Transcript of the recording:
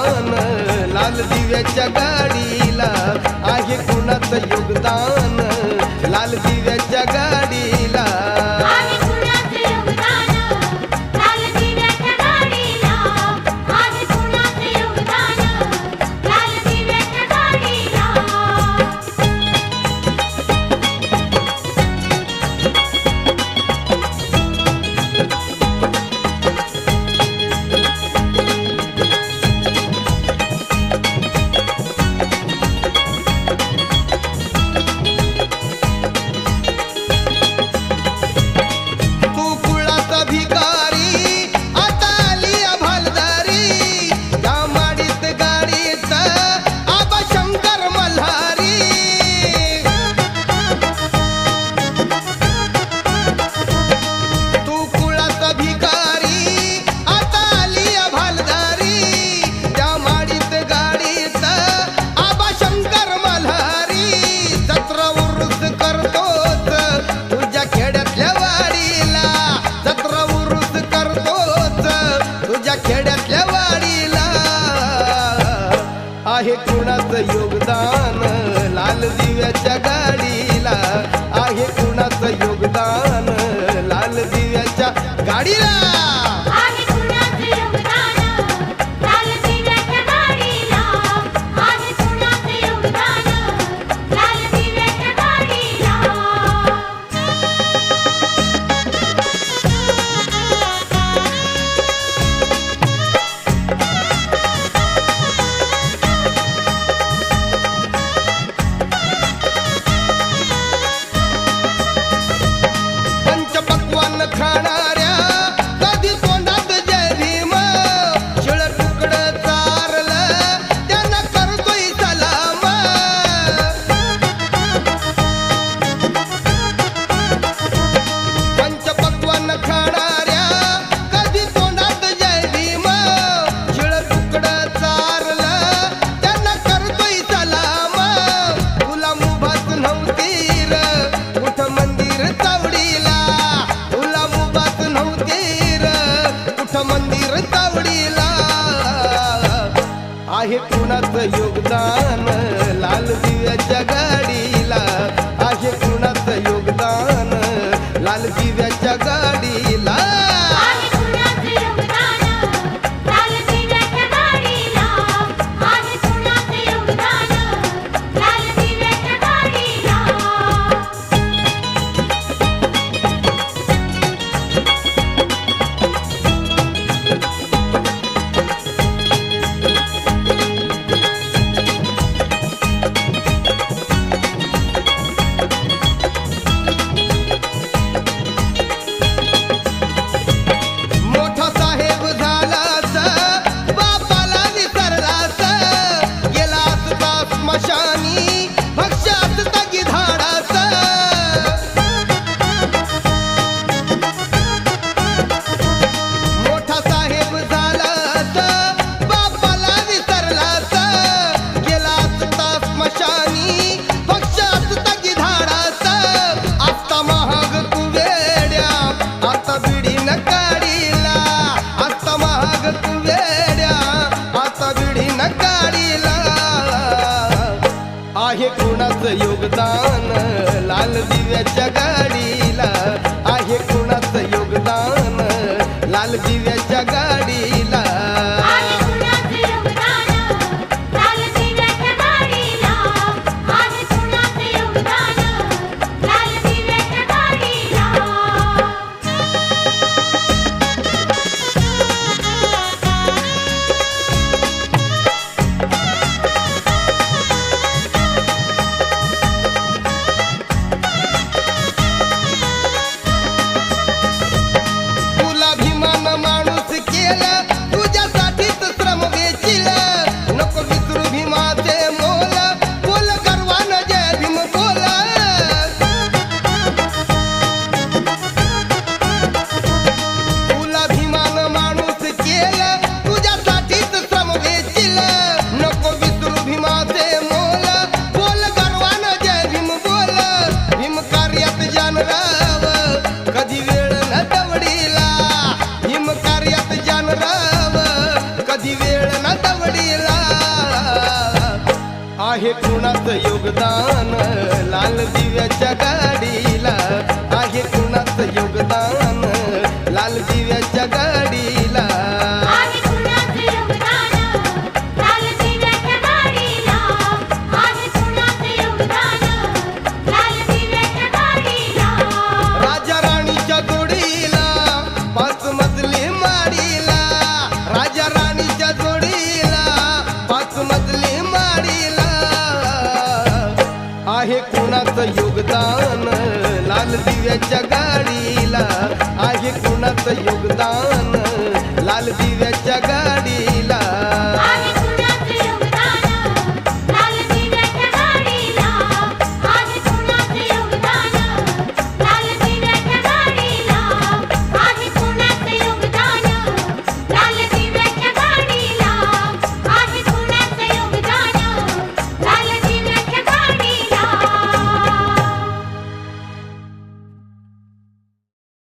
योगदान लाल दिव्याच्या गाडीला आहे कुणाचं योगदान लाल दिव्याच्या गाडीला आहे कुणाचं योगदान लाल दिव्याच्या गाडीला आहे कुणाचं योगदान लाल दिव्याच्या गाडीला तू कुळाचा भिकारी आता आली भालदारी या माडीत गाडीत आबा शंकर मल्हारी तू कुळाचा भिकारी आता आली भालदारी या माडीत गाडीत आबा शंकर मल्हारी सत्र उरुस करतोच तुझ्या खेड्यातल्या वाडीला सत्र उरुस करतोच तुझ्या खेड्यातल्या वाडीला आहे कुणाचं योगदान लाल दिव्याच्या गाडीला आहे कुणाचं योगदान लाल दिव्याच्या गाडीला आहे कुणाचं योगदान लाल दिव्याच्या गाडीला आहे कुणाचं योगदान लाल दिव्याच्या गाडीला पंचपक्वान्न खाणाऱ्या कधी तोंडात जय भीम शिळ तुकडं चारलं त्यांना करतोय सलाम पंचपक्वान्न खाणाऱ्या कधी तोंडात जय भीम शिळ तुकडं चारलं त्यांना करतोय सलाम तुला मुभास नव्हती र कुठ मंदिर चावडीला तुला मुभास नव्हती र कुठ मंदिर चावडीला आहे कुणाचं योगदान लाल दिव्याच्या गाडीला आहे कुणाचं योगदान लाल दिव्याच्या गाडीला आहे कुणाचं योगदान लाल दिव्याच्या गाडीला आहे कुणाचं योगदान लाल दिव्याच्या गाडीला आहे कुणाचं योगदान लाल दिव्याच्या गाडीला आहे कुणाचं योगदान लाल दिव्याच्या गाडीला आहे कुणाचं योगदान लाल दिव्याच्या गाडीला आहे कुणाचं योगदान लाल दिव्याच्या गाडीला राजा राणीच्या जोडीला पाच मजली माडीला राजा राणीच्या जोडीला पाच मजली माडीला आहे कुणाचं योगदान लाल दिव्याच्या गाडीला आहे कुणाचं योगदान लाल दिव्याच्या गाडीला